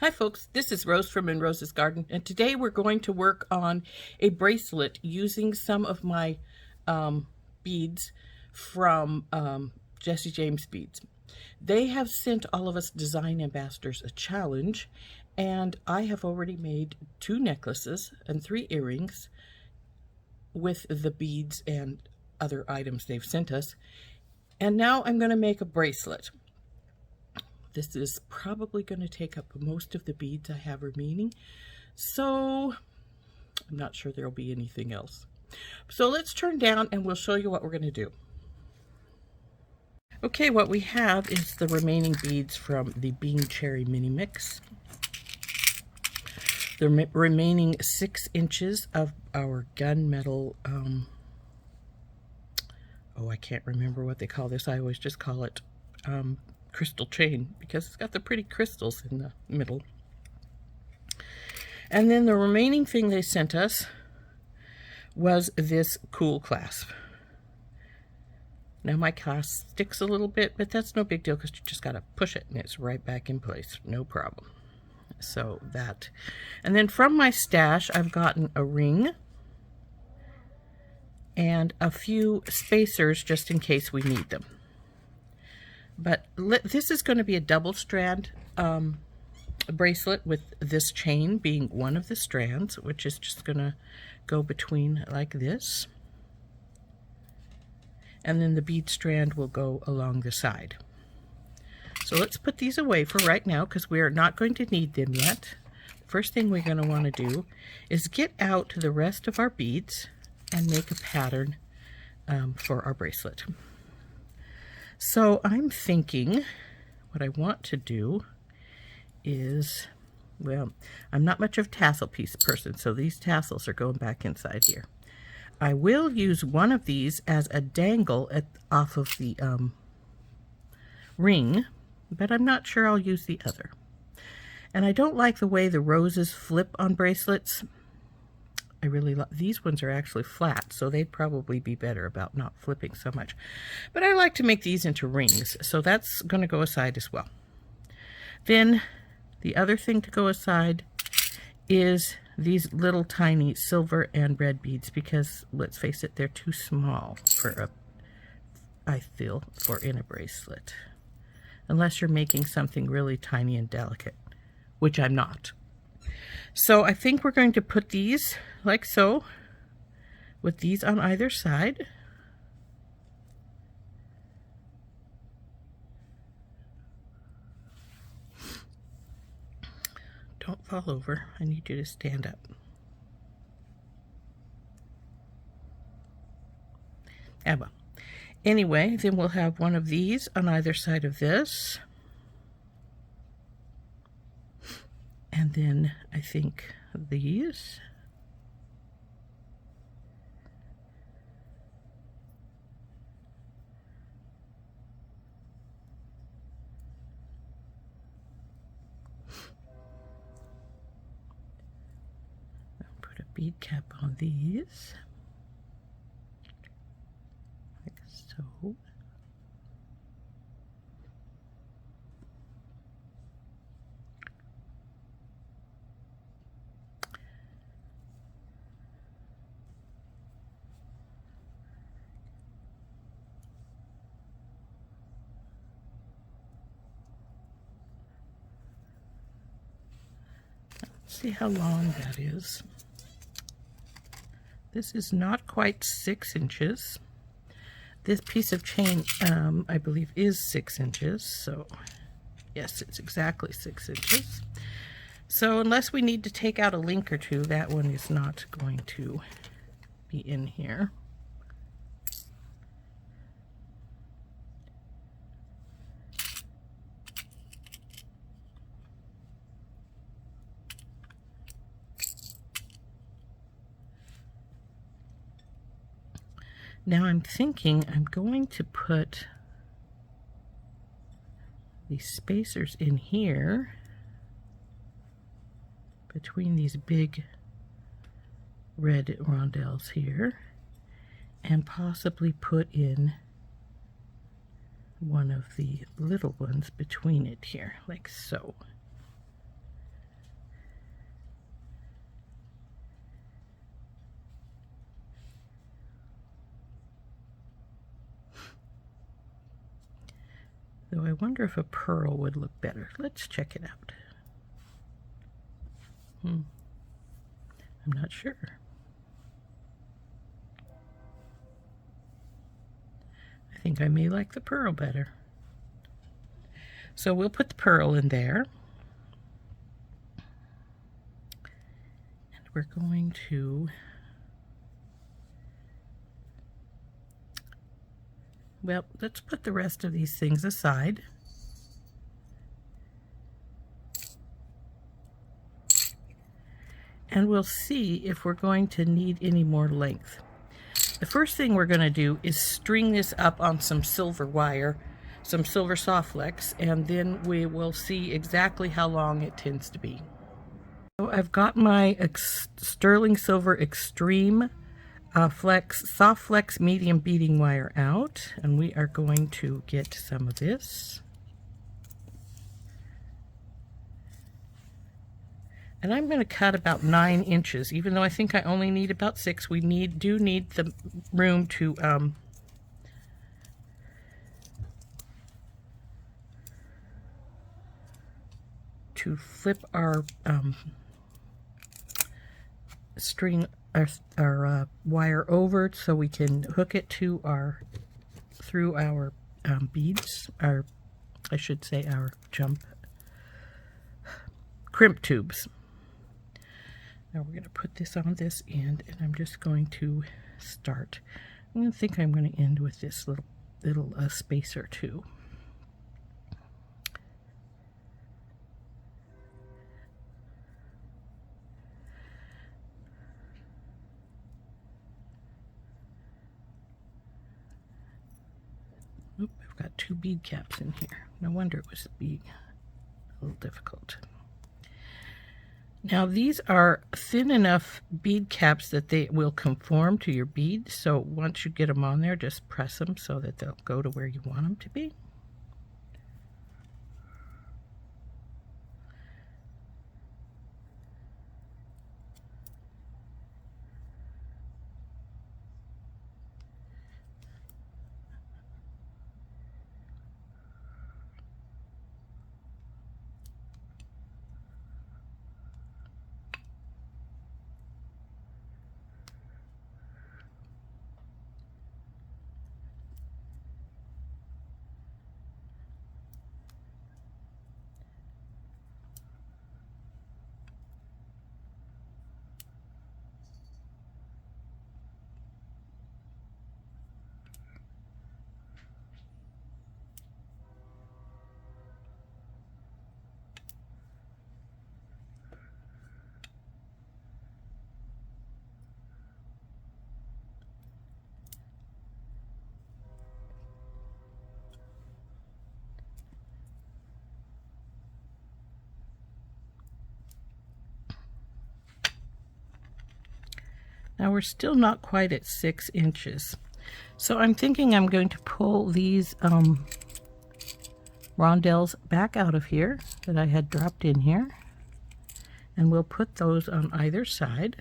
Hi folks, this is Rose from In Rose's Garden, and today we're going to work on a bracelet using some of my beads from Jesse James Beads. They have sent all of us design ambassadors a challenge, and I have already made 2 necklaces and 3 earrings with the beads and other items they've sent us, and now I'm going to make a bracelet. This is probably going to take up most of the beads I have remaining, so I'm not sure there'll be anything else. So let's turn down and we'll show you what we're going to do. Okay, what we have is the remaining beads from the Bean Cherry Mini Mix. The remaining 6 inches of our gunmetal, I can't remember what they call this. I always just call it crystal chain because it's got the pretty crystals in the middle. And then the remaining thing they sent us was this cool clasp. Now my clasp sticks a little bit, but that's no big deal because you just got to push it and it's right back in place, no problem. So that, and then from my stash I've gotten a ring and a few spacers just in case we need them. But this is going to be a double strand bracelet with this chain being one of the strands, which is just going to go between like this. And then the bead strand will go along the side. So let's put these away for right now because we are not going to need them yet. First thing we're going to want to do is get out the rest of our beads and make a pattern for our bracelet. So I'm thinking what I want to do is, well, I'm not much of a tassel piece person, so these tassels are going back inside here. I will use one of these as a dangle off of the ring, but I'm not sure I'll use the other. And I don't like the way the roses flip on bracelets. I really like these ones are actually flat, so they'd probably be better about not flipping so much. But I like to make these into rings, so that's going to go aside as well. Then the other thing to go aside is these little tiny silver and red beads because, let's face it, they're too small for I feel, for in a bracelet. Unless you're making something really tiny and delicate, which I'm not. So I think we're going to put these like so, with these on either side. Don't fall over. I need you to stand up. Well. Anyway, then we'll have one of these on either side of this. And then I think these. I'll put a bead cap on these. Like so. See how long that is. This is not quite 6 inches. This piece of chain, I believe, is 6 inches. So, yes, it's exactly 6 inches. So, unless we need to take out a link or two, that one is not going to be in here. Now I'm thinking I'm going to put these spacers in here between these big red rondelles here and possibly put in one of the little ones between it here, like so. Though I wonder if a pearl would look better. Let's check it out. I'm not sure. I think I may like the pearl better. So we'll put the pearl in there. And we're going to, well, let's put the rest of these things aside. And we'll see if we're going to need any more length. The first thing we're going to do is string this up on some silver wire, some silver SoftFlex, and then we will see exactly how long it tends to be. So I've got my sterling silver Extreme SoftFlex medium beading wire out, and we are going to get some of this. And I'm going to cut about 9 inches, even though I think I only need about 6. We do need the room to flip our our wire over so we can hook it to through our beads, I should say our crimp tubes. Now we're going to put this on this end, and I'm just going to start. I think I'm going to end with this little spacer too. Oop, I've got 2 bead caps in here. No wonder it was being a little difficult. Now these are thin enough bead caps that they will conform to your bead. So once you get them on there, just press them so that they'll go to where you want them to be. Now we're still not quite at 6 inches. So I'm thinking I'm going to pull these rondelles back out of here that I had dropped in here. And we'll put those on either side.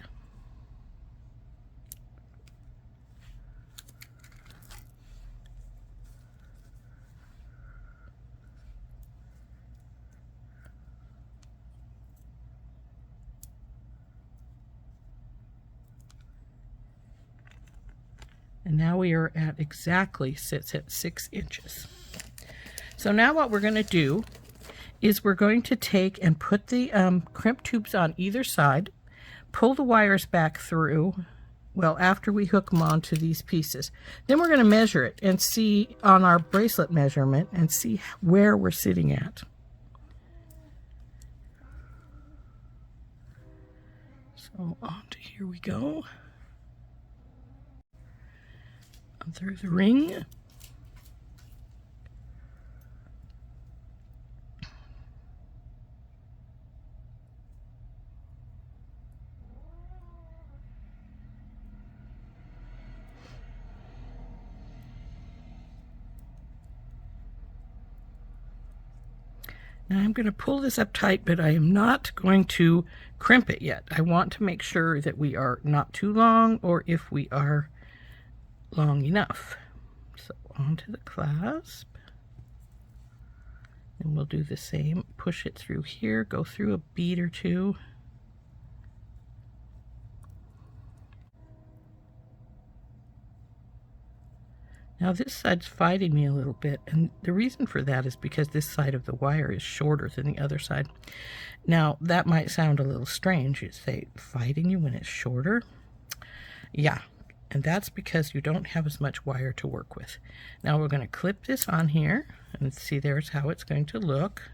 And now we are at exactly sits at 6 inches. So now what we're going to do is we're going to take and put the crimp tubes on either side, pull the wires back through, well, after we hook them onto these pieces. Then we're going to measure it and see on our bracelet measurement and see where we're sitting at. So on to here we go. Through the ring. Now I'm going to pull this up tight, but I am not going to crimp it yet. I want to make sure that we are not too long, or if we are long enough. So onto the clasp. And we'll do the same, push it through here, go through a bead or two. Now this side's fighting me a little bit, and the reason for that is because this side of the wire is shorter than the other side. Now that might sound a little strange. You say, fighting you when it's shorter? Yeah, and that's because you don't have as much wire to work with. Now we're going to clip this on here, and see, there's how it's going to look.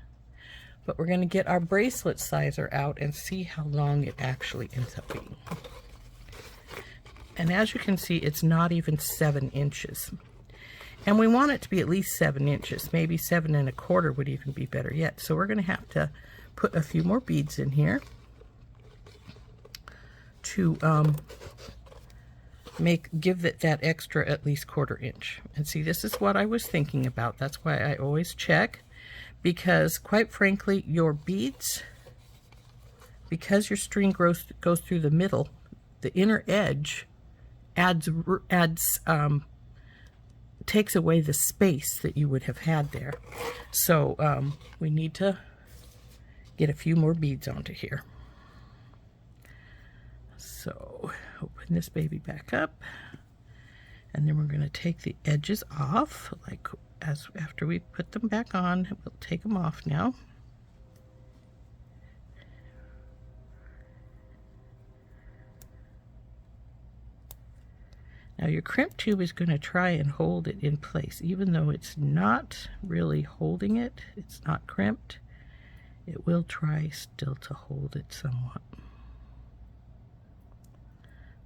But we're going to get our bracelet sizer out and see how long it actually ends up being. And as you can see, it's not even 7 inches. And we want it to be at least 7 inches. Maybe 7 1/4 would even be better yet. So we're going to have to put a few more beads in here to give it that extra at least 1/4 inch. And see, this is what I was thinking about. That's why I always check, because quite frankly, your beads, because your string goes through the middle, the inner edge takes away the space that you would have had there. So we need to get a few more beads onto here. So open this baby back up, and then we're going to take the edges off, like after we put them back on. We'll take them off now. Now your crimp tube is going to try and hold it in place, even though it's not really holding it, it's not crimped, it will try still to hold it somewhat.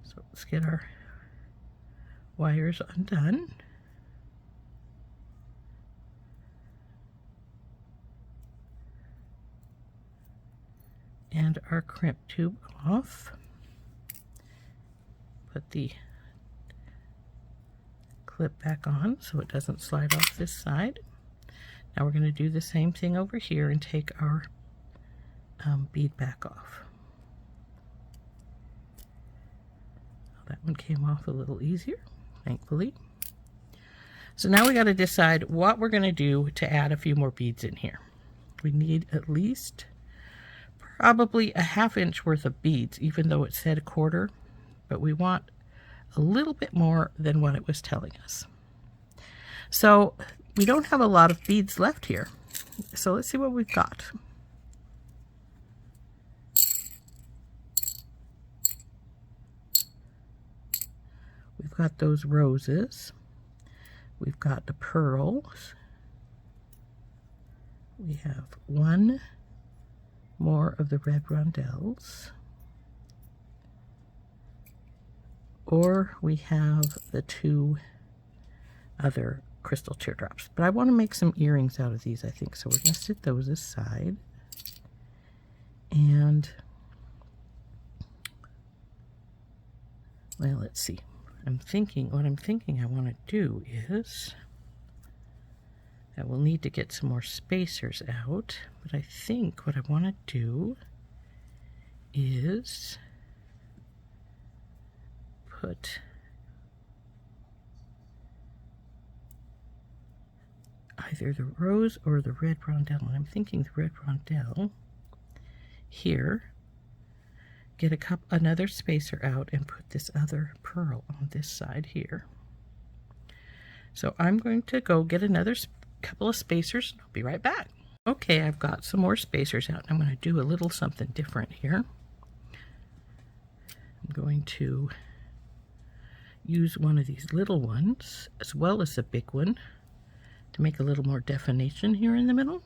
So let's get our wires undone. And our crimp tube off. Put the clip back on so it doesn't slide off this side. Now we're going to do the same thing over here and take our bead back off. That one came off a little easier, thankfully. So now we got to decide what we're going to do to add a few more beads in here. We need at least probably a 1/2 inch worth of beads, even though it said 1/4, but we want a little bit more than what it was telling us. So we don't have a lot of beads left here. So let's see what we've got. We've got those roses. We've got the pearls. We have 1 more of the red rondelles. Or we have the 2 other crystal teardrops. But I want to make some earrings out of these, I think. So we're going to set those aside. And, well, let's see. What I'm thinking I want to do is, I will need to get some more spacers out. But I think what I want to do is put either the rose or the red rondelle, and I'm thinking the red rondelle here, get another spacer out and put this other pearl on this side here. So I'm going to go get another couple of spacers and I'll be right back. Okay, I've got some more spacers out. I'm going to do a little something different here. I'm going to use one of these little ones as well as a big one to make a little more definition here in the middle.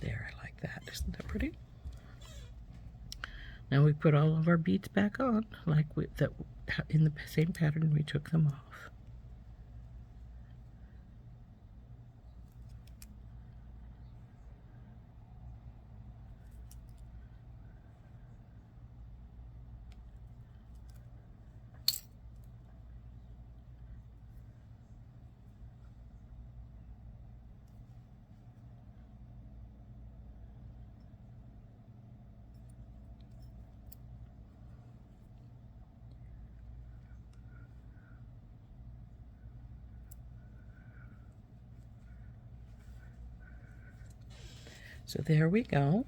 There, I like that. Isn't that pretty? Now we put all of our beads back on, like in the same pattern we took them off. So there we go.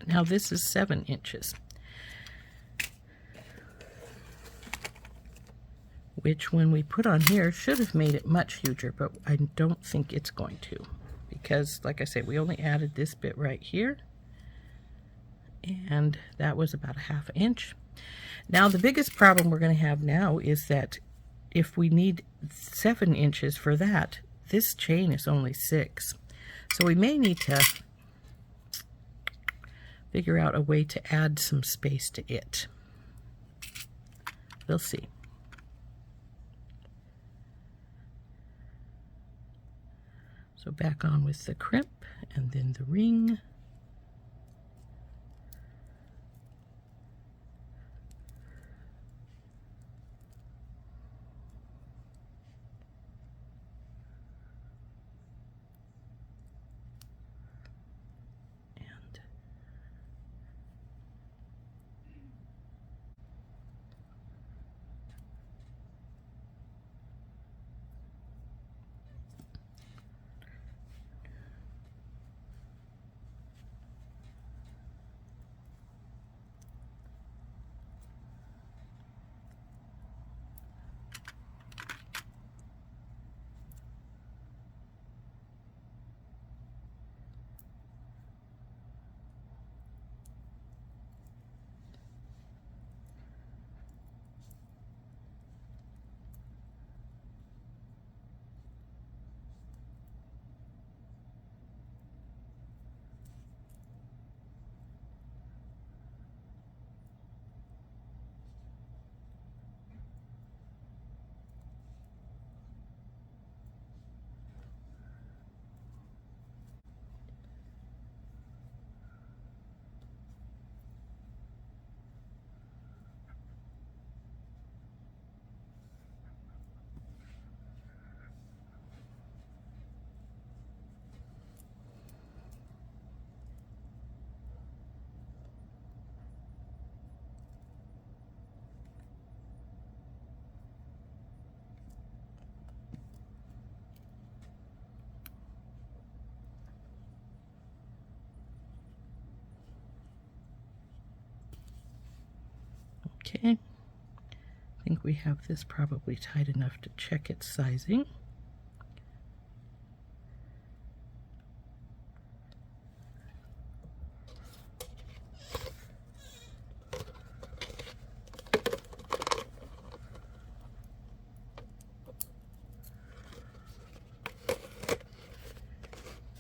Now this is 7 inches, which when we put on here should have made it much huger, but I don't think it's going to, because like I said, we only added this bit right here, and that was about a 1/2 inch. Now the biggest problem we're going to have now is that if we need 7 inches for that, this chain is only 6. So we may need to figure out a way to add some space to it. We'll see. So back on with the crimp and then the ring. Okay, I think we have this probably tight enough to check its sizing.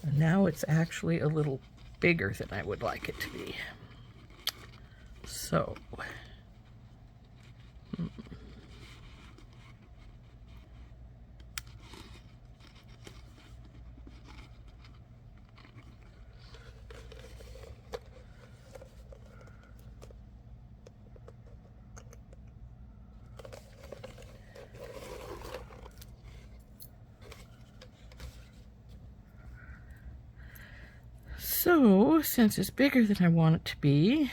And now it's actually a little bigger than I would like it to be. So since it's bigger than I want it to be,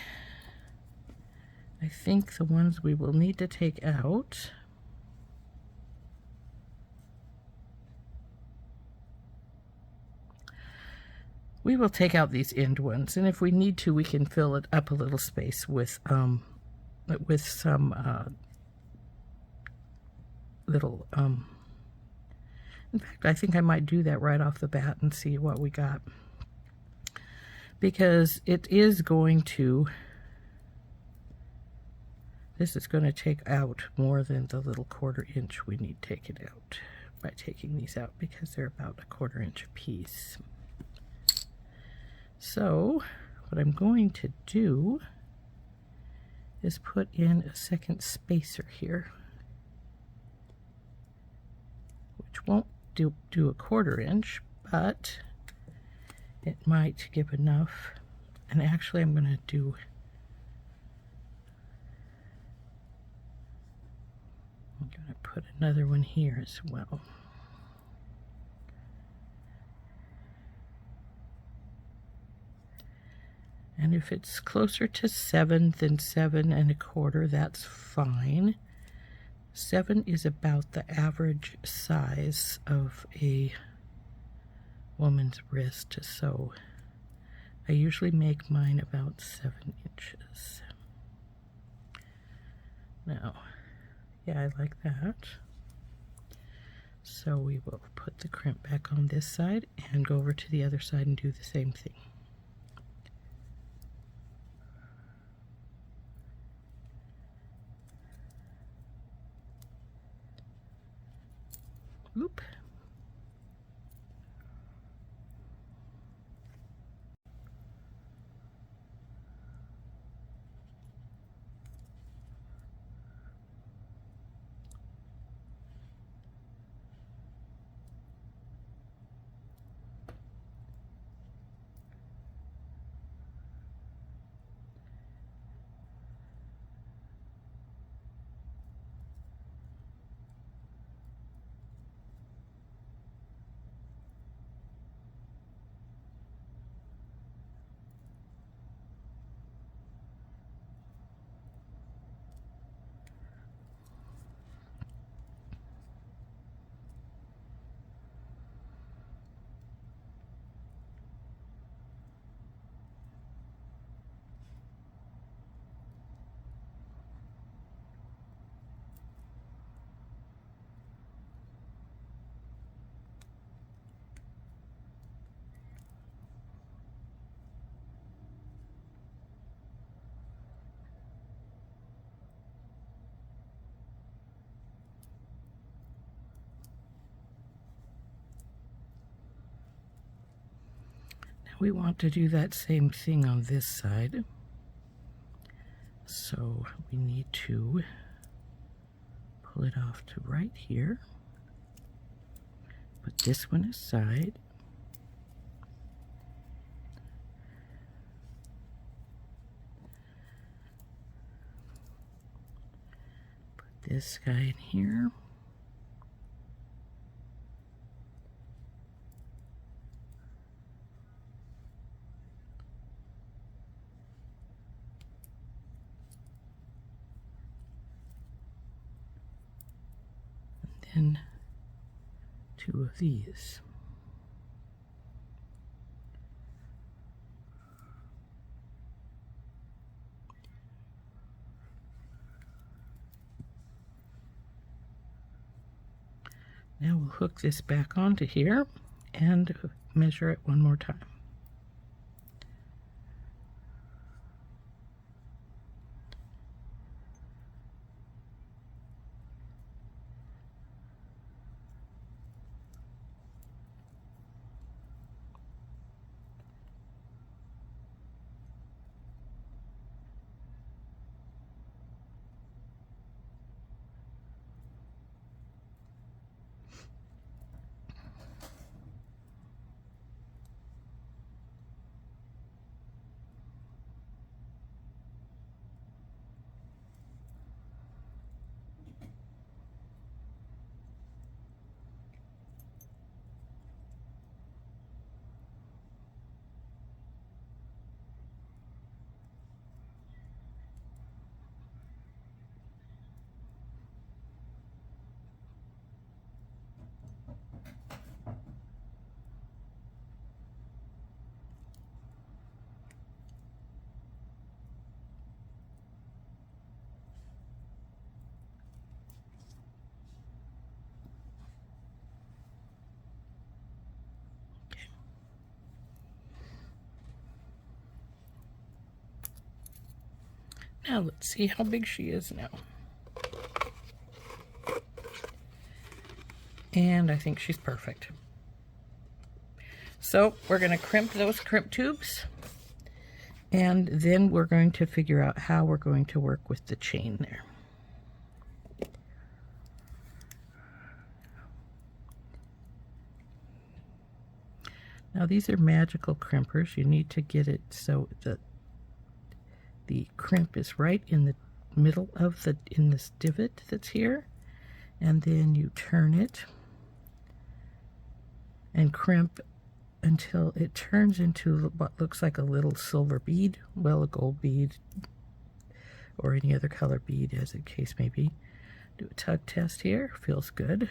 I think the ones we will need to take out we will take out these end ones, and if we need to, we can fill it up a little space with some little in fact, I think I might do that right off the bat and see what we got, because it is going to, this is going to take out more than the little 1/4 inch we need taken out by taking these out, because they're about a 1/4 inch a piece. So what I'm going to do is put in a second spacer here, which won't do a 1/4 inch, but it might give enough. And actually I'm going to put another one here as well. And if it's closer to 7 than 7 1/4, that's fine. 7 is about the average size of a woman's wrist to sew. I usually make mine about 7 inches. Now, yeah, I like that. So we will put the crimp back on this side and go over to the other side and do the same thing. Oop. We want to do that same thing on this side. So we need to pull it off to right here. Put this one aside. Put this guy in here. And 2 of these. Now we'll hook this back onto here and measure it one more time. Now let's see how big she is now. And I think she's perfect. So we're going to crimp those crimp tubes, and then we're going to figure out how we're going to work with the chain there. Now these are magical crimpers. You need to get it so that the crimp is right in the middle of this divot that's here, and then you turn it and crimp until it turns into what looks like a little silver bead, well, a gold bead or any other color bead as the case may be. Do a tug test here, feels good.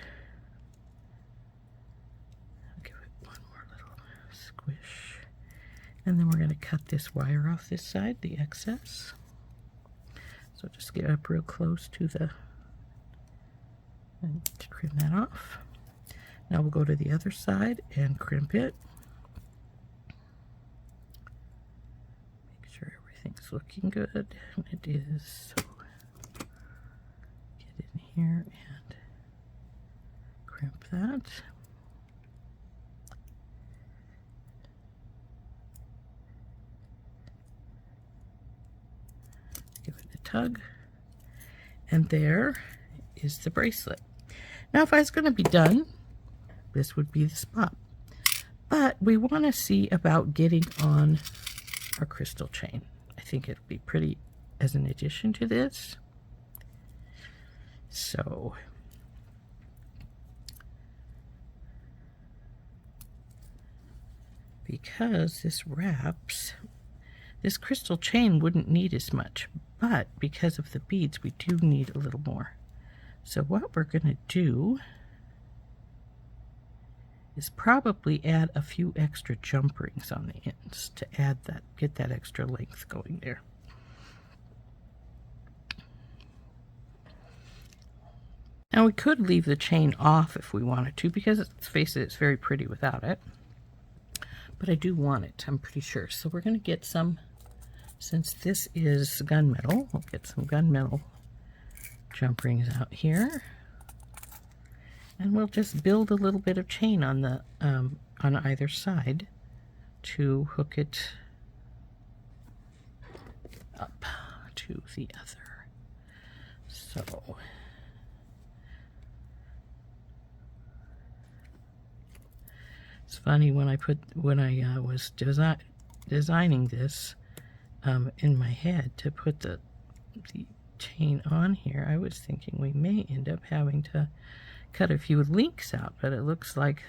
I'll give it one more little. Squish. And then we're going to cut this wire off this side, the excess. So just get up real close to the, and trim that off. Now we'll go to the other side and crimp it. Make sure everything's looking good, and it is. So get in here and crimp that. Give it a tug, and there is the bracelet. Now if I was going to be done, this would be the spot. But we want to see about getting on our crystal chain. I think it'll be pretty as an addition to this. So because this wraps, this crystal chain wouldn't need as much, but because of the beads we do need a little more. So what we're going to do is probably add a few extra jump rings on the ends to add that, get that extra length going there. Now we could leave the chain off if we wanted to, because let's face it, it's very pretty without it. But I do want it, I'm pretty sure. So we're going to get some, since this is gunmetal, we'll get some gunmetal jump rings out here. And we'll just build a little bit of chain on the on either side to hook it up to the other. So it's funny, when I was designing this in my head to put the chain on here, I was thinking we may end up having to cut a few links out, but it looks like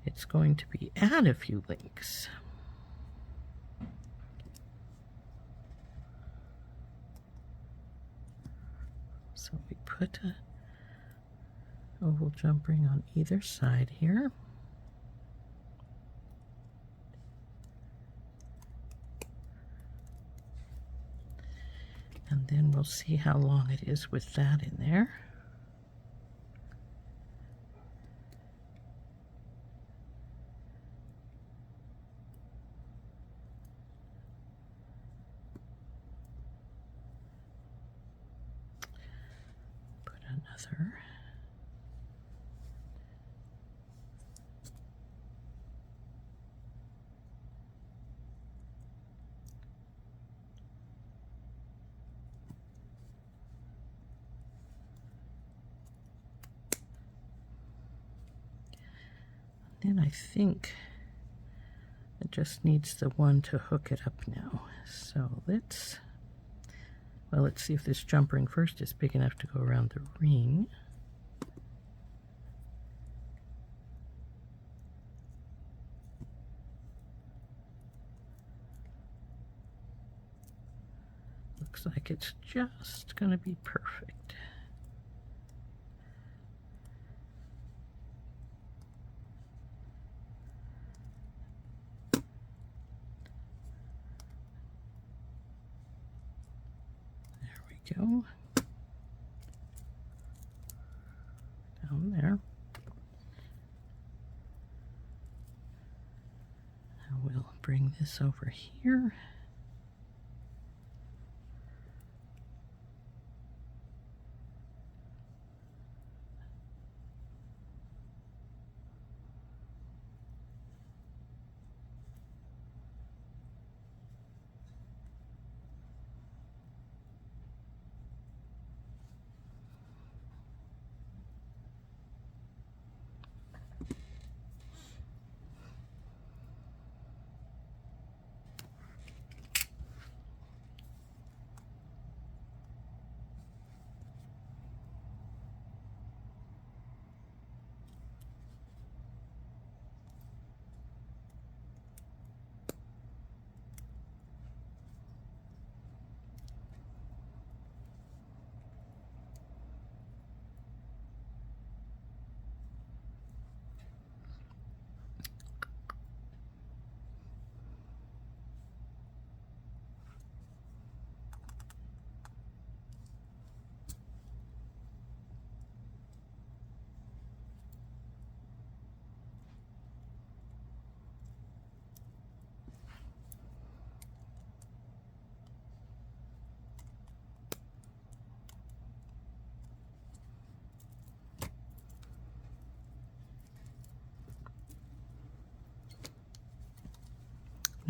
it's going to be add a few links. So we put a oval jump ring on either side here. And then we'll see how long it is with that in there. Another. Then I think it just needs the one to hook it up now. So let's see if this jump ring first is big enough to go around the ring. Looks like it's just going to be perfect. Go down there. Now we'll bring this over here.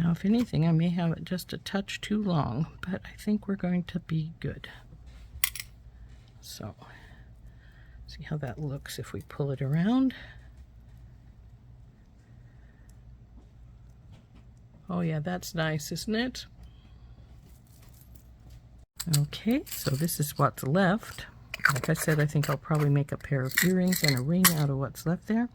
Now, if anything, I may have it just a touch too long, but I think we're going to be good. So, see how that looks if we pull it around. Oh yeah, that's nice, isn't it? Okay, so this is what's left. Like I said, I think I'll probably make a pair of earrings and a ring out of what's left there.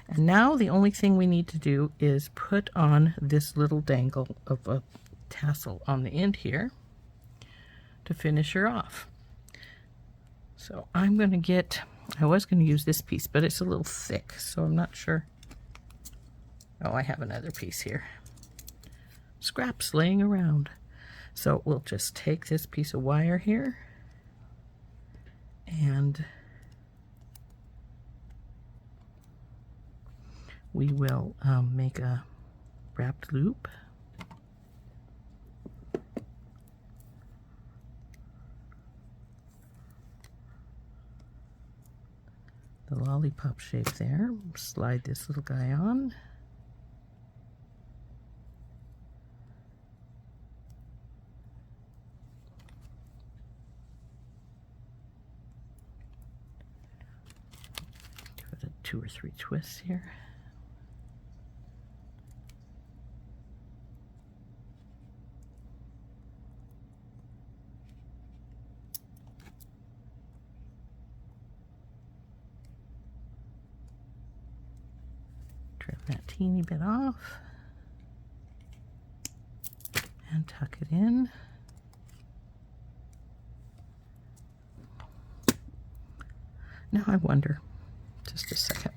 And now the only thing we need to do is put on this little dangle of a tassel on the end here to finish her off. So I'm going to get, I was going to use this piece, but it's a little thick, so I'm not sure. Oh, I have another piece here. Scraps laying around. So we'll just take this piece of wire here and we will make a wrapped loop. The lollipop shape there. Slide this little guy on. Give it a 2 or 3 twists here. Trim that teeny bit off and tuck it in. Now I wonder, just a second.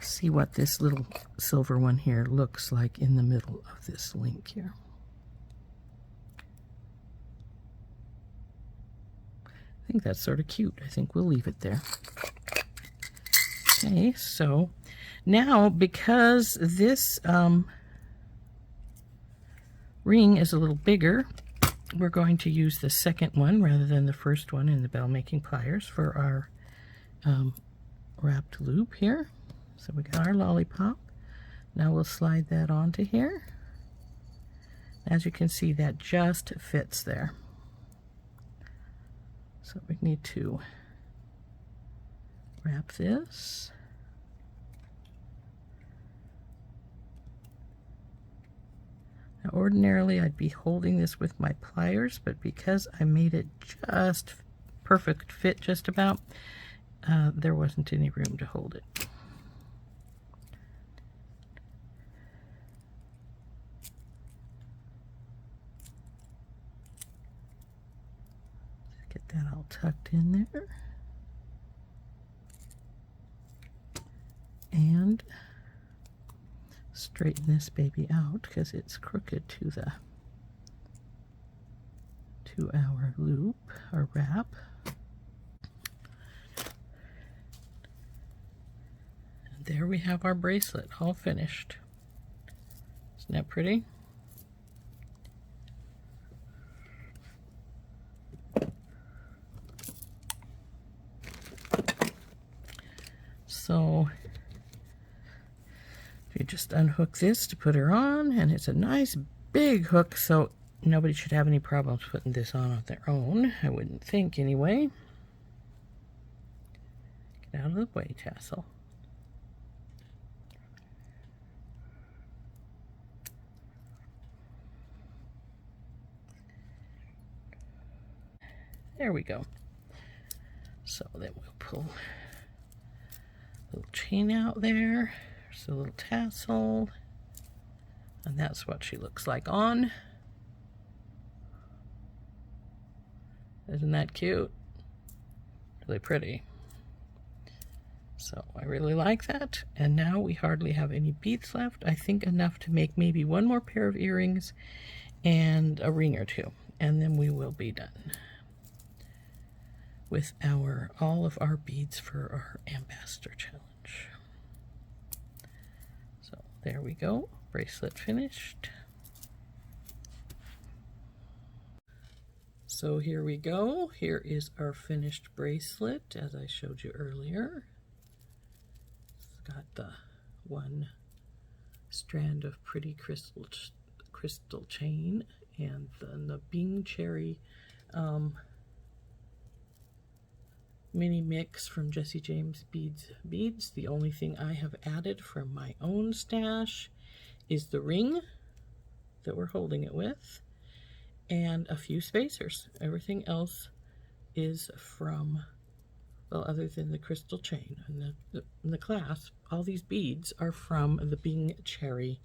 See what this little silver one here looks like in the middle of this link here. I think that's sort of cute. I think we'll leave it there. Okay, so now because this ring is a little bigger, we're going to use the second one rather than the first one in the bell making pliers for our wrapped loop here. So we got our lollipop. Now we'll slide that onto here. As you can see, that just fits there. So we need to wrap this. Now ordinarily I'd be holding this with my pliers, but because I made it just perfect fit just about, there wasn't any room to hold it. Get that all tucked in there. And straighten this baby out because it's crooked to our loop or wrap. And there we have our bracelet all finished. Isn't that pretty? So you just unhook this to put her on, and it's a nice big hook, so nobody should have any problems putting this on their own, I wouldn't think anyway. Get out of the way, Tassel. There we go. So then we'll pull a little chain out there. There's a little tassel, and that's what she looks like on. Isn't that cute? Really pretty. So I really like that. And now we hardly have any beads left. I think enough to make maybe one more pair of earrings and a ring or two. And then we will be done with all of our beads for our Ambassador Challenge. So there we go. Bracelet finished. So here we go. Here is our finished bracelet, as I showed you earlier. It's got the one strand of pretty crystal chain and then the Bing Cherry mini mix from Jesse James Beads. The only thing I have added from my own stash is the ring that we're holding it with, and a few spacers. Everything else is from, well, other than the crystal chain and the clasp, all these beads are from the Bing Cherry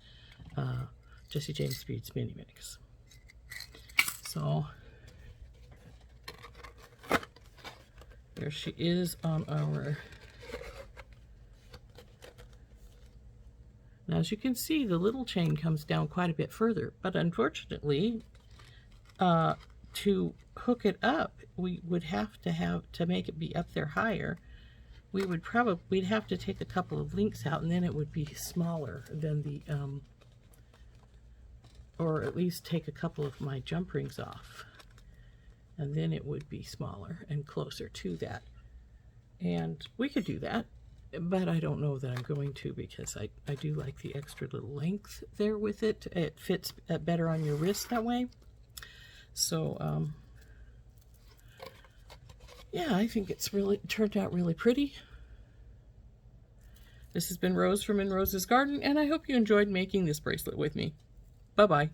Jesse James Beads mini mix. So there she is on our, now as you can see, the little chain comes down quite a bit further, but unfortunately to hook it up, we would have to make it be up there higher. We'd have to take a couple of links out, and then it would be smaller than the or at least take a couple of my jump rings off, and then it would be smaller and closer to that. And we could do that, but I don't know that I'm going to, because I do like the extra little length there with it. It fits better on your wrist that way. So yeah, I think it's really turned out really pretty. This has been Rose from In Rose's Garden, and I hope you enjoyed making this bracelet with me. Bye-bye.